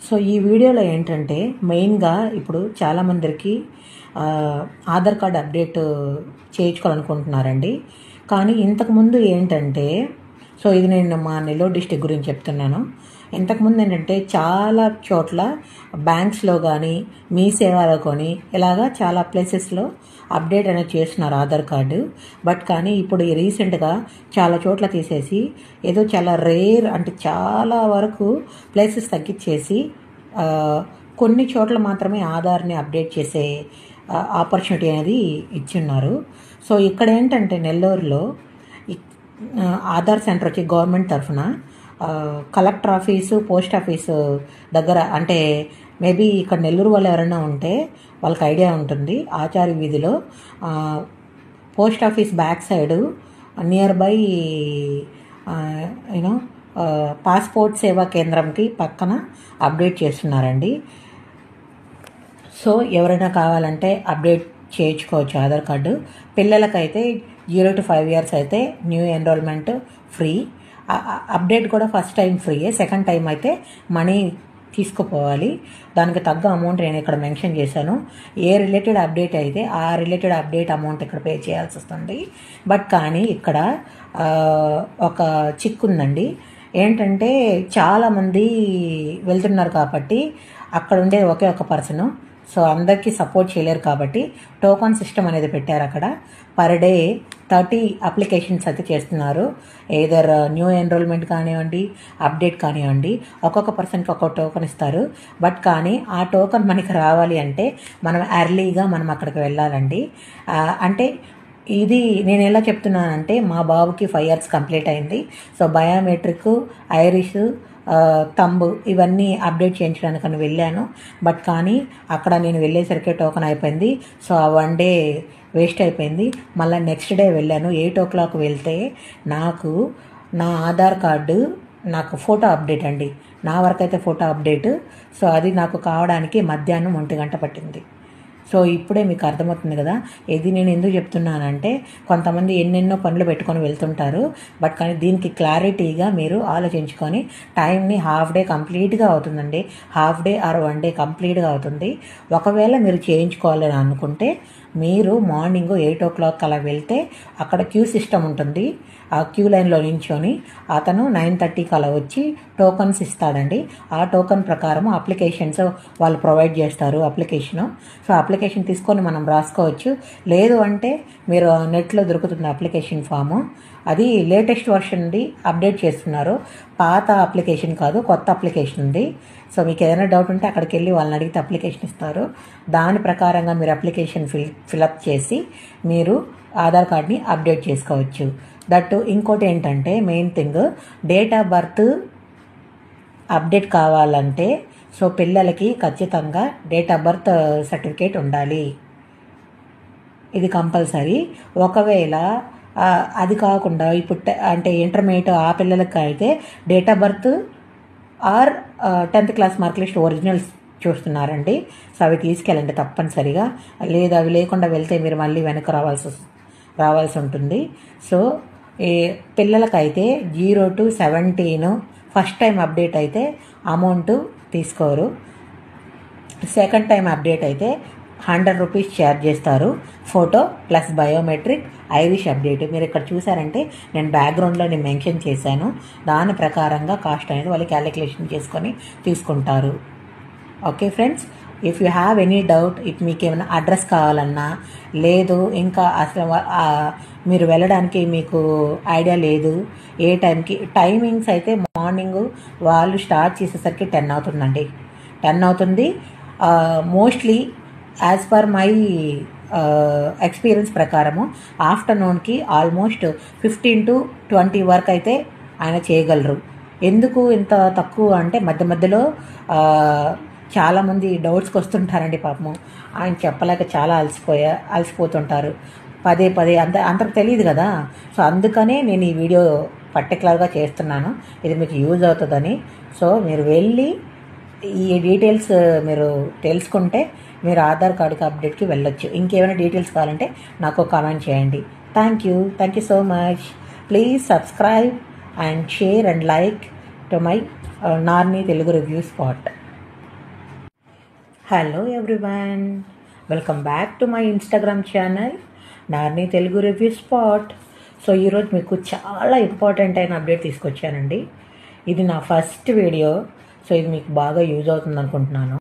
So ఈ వీడియోలో ఏంటంటే మెయిన్గా ఇప్పుడు చాలామందికి ఆధార్ కార్డ్ అప్డేట్ చేయించుకోవాలనుకుంటున్నారండి. కానీ ఇంతకుముందు ఏంటంటే ఇది నేను మా నెల్లూరు డిస్టిక్ గురించి చెప్తున్నాను. ఇంతకుముందు ఏంటంటే చాలా చోట్ల బ్యాంక్స్లో కానీ మీ సేవలో కానీ ఇలాగా చాలా ప్లేసెస్లో అప్డేట్ అనేది చేస్తున్నారు ఆధార్ కార్డు. బట్ కానీ ఇప్పుడు రీసెంట్గా చాలా చోట్ల తీసేసి ఏదో చాలా రేర్ అంటే చాలా వరకు ప్లేసెస్ తగ్గించేసి కొన్ని చోట్ల మాత్రమే ఆధార్ని అప్డేట్ చేసే ఆపర్చునిటీ అనేది ఇచ్చున్నారు. సో ఇక్కడ ఏంటంటే నెల్లూరులో ఆధార్ సెంటర్ వచ్చి గవర్నమెంట్ తరఫున కలెక్టర్ ఆఫీసు పోస్ట్ ఆఫీసు దగ్గర, అంటే మేబీ ఇక్కడ నెల్లూరు వాళ్ళు ఎవరైనా ఉంటే వాళ్ళకి ఐడియా ఉంటుంది. ఆచార్య వీధిలో post office back side near by passport సేవా కేంద్రంకి పక్కన అప్డేట్ చేస్తున్నారండి. సో ఎవరైనా కావాలంటే అప్డేట్ చేయించుకోవచ్చు ఆధార్ కార్డు. పిల్లలకైతే 0 to 5 years అయితే న్యూ ఎన్రోల్మెంట్ ఫ్రీ. అప్డేట్ కూడా ఫస్ట్ టైం ఫ్రీయే, సెకండ్ టైం అయితే మనీ తీసుకుపోవాలి. దానికి తగ్గ అమౌంట్ నేను ఇక్కడ మెన్షన్ చేశాను. ఏ రిలేటెడ్ అప్డేట్ అయితే ఆ రిలేటెడ్ అప్డేట్ అమౌంట్ ఇక్కడ పే చేయాల్సి వస్తుంది. బట్ కానీ ఇక్కడ ఒక చిక్కు ఉందండి. ఏంటంటే చాలామంది వెళ్తున్నారు కాబట్టి అక్కడ ఉండే ఒకే ఒక పర్సను, సో అందరికీ సపోర్ట్ చేయలేరు కాబట్టి టోకన్ సిస్టమ్ అనేది పెట్టారు అక్కడ. పర్ డే 30 అప్లికేషన్స్ అయితే చేస్తున్నారు. ఏదర్ న్యూ ఎన్రోల్మెంట్ కానివ్వండి, అప్డేట్ కానివ్వండి, ఒక్కొక్క పర్సన్కి ఒక్కొక్క టోకన్ ఇస్తారు. బట్ కానీ ఆ టోకన్ మనకి రావాలి అంటే మనం ఎర్లీగా మనం అక్కడికి వెళ్ళాలండి. అంటే ఇది నేను ఎలా చెప్తున్నానంటే మా బాబుకి 5 years కంప్లీట్ అయింది. సో బయోమెట్రిక్, ఐరిష్, తంబు ఇవన్నీ అప్డేట్ చేయించడానికని వెళ్ళాను. బట్ కానీ అక్కడ నేను వెళ్ళేసరికి టోకన్ అయిపోయింది. సో ఆ 1 day వేస్ట్ అయిపోయింది. మళ్ళీ నెక్స్ట్ డే వెళ్ళాను. 8 o'clock వెళ్తే నాకు నా ఆధార్ కార్డు నాకు ఫోటో అప్డేట్ అండి, నా వరకు అయితే ఫోటో అప్డేట్. సో అది నాకు కావడానికి మధ్యాహ్నం 1 గంట పట్టింది. సో ఇప్పుడే మీకు అర్థమవుతుంది కదా ఇది నేను ఎందుకు చెప్తున్నానంటే కొంతమంది ఎన్నెన్నో పనులు పెట్టుకొని వెళ్తుంటారు. బట్ కానీ దీనికి క్లారిటీగా మీరు ఆలోచించుకొని టైంని హాఫ్ డే కంప్లీట్గా అవుతుందండి. హాఫ్ డే ఆర్ 1 day కంప్లీట్గా అవుతుంది. ఒకవేళ మీరు చేయించుకోవాలని అనుకుంటే మీరు మార్నింగ్ 8 o'clock అలా వెళ్తే అక్కడ క్యూ సిస్టమ్ ఉంటుంది. ఆ క్యూ లైన్లో నించొని అతను 9:30కి అలా వచ్చి టోకన్స్ ఇస్తాడండి. ఆ టోకన్ ప్రకారం అప్లికేషన్స్ వాళ్ళు ప్రొవైడ్ చేస్తారు అప్లికేషను. సో అప్లికేషన్ తీసుకొని మనం రాసుకోవచ్చు. లేదు అంటే మీరు నెట్లో దొరుకుతుంది అప్లికేషన్ ఫాము. అది లేటెస్ట్ వర్షన్ది అప్డేట్ చేస్తున్నారు. పాత అప్లికేషన్ కాదు, కొత్త అప్లికేషన్ ఉంది. సో మీకు ఏదైనా డౌట్ ఉంటే అక్కడికి వెళ్ళి వాళ్ళని అడిగితే అప్లికేషన్ ఇస్తారు. దాని ప్రకారంగా మీరు అప్లికేషన్ ఫిలప్ చేసి మీరు ఆధార్ కార్డ్ని అప్డేట్ చేసుకోవచ్చు. దట్ ఇంకోటి ఏంటంటే main thing, date of birth update కావాలంటే సో పిల్లలకి ఖచ్చితంగా డేట్ ఆఫ్ బర్త్ సర్టిఫికేట్ ఉండాలి. ఇది కంపల్సరీ. ఒకవేళ అది కాకుండా ఇప్పుడు అంటే ఇంటర్మీడియట్ ఆ పిల్లలకి అయితే date of birth are 10th class mark list originals చూస్తున్నారండి. సో అవి తీసుకెళ్ళండి తప్పనిసరిగా. లేదు అవి లేకుండా వెళ్తే మీరు మళ్ళీ వెనక్కి రావాల్సి ఉంటుంది. సో పిల్లలకైతే 0 to 17 ఫస్ట్ టైం అప్డేట్ అయితే అమౌంట్ తీసుకోరు. సెకండ్ టైం అప్డేట్ అయితే 100 rupees ఛార్జ్ చేస్తారు. Photo plus biometric, Irish update. మీరు ఇక్కడ చూసారంటే నేను బ్యాక్గ్రౌండ్లో నేను మెన్షన్ చేశాను. దాని ప్రకారంగా కాస్ట్ అనేది వాళ్ళు క్యాలిక్యులేషన్ చేసుకొని తీసుకుంటారు. Okay friends, if you have any doubt, if మీకు ఏమైనా అడ్రస్ కావాలన్నా లేదు ఇంకా అసలు మీరు వెళ్ళడానికి మీకు ఐడియా లేదు ఏ టైంకి, టైమింగ్స్ అయితే మార్నింగ్ వాళ్ళు స్టార్ట్ చేసేసరికి 10 అవుతుందండి. 10 అవుతుంది. Mostly as per my experience ప్రకారము ఆఫ్టర్నూన్కి ఆల్మోస్ట్ 15 to 20 వరకు అయితే ఆయన చేయగలరు. ఎందుకు ఇంత తక్కువ అంటే మధ్యలో చాలామంది డౌట్స్కి వస్తుంటారండి. పాపము ఆయన చెప్పలేక చాలా అలసిపోతుంటారు. పదే అంతకు తెలియదు కదా. సో అందుకనే నేను ఈ వీడియో పర్టికులర్గా చేస్తున్నాను. ఇది మీకు యూజ్ అవుతుందని. సో మీరు వెళ్ళి ఈ డీటెయిల్స్ మీరు తెలుసుకుంటే మీరు ఆధార్ కార్డుకి అప్డేట్కి వెళ్ళొచ్చు. ఇంకేమైనా డీటెయిల్స్ కావాలంటే నాకు కామెంట్ చేయండి. Thank you so much. Please subscribe and share and like to my Narni Telugu review spot. Hello everyone, welcome back to my Instagram channel Narni Telugu review spot. So ఈరోజు మీకు చాలా ఇంపార్టెంట్ అయిన అప్డేట్ తీసుకొచ్చానండి. ఇది నా ఫస్ట్ వీడియో, సో ఇది మీకు బాగా యూజ్ అవుతుంది అనుకుంటున్నాను.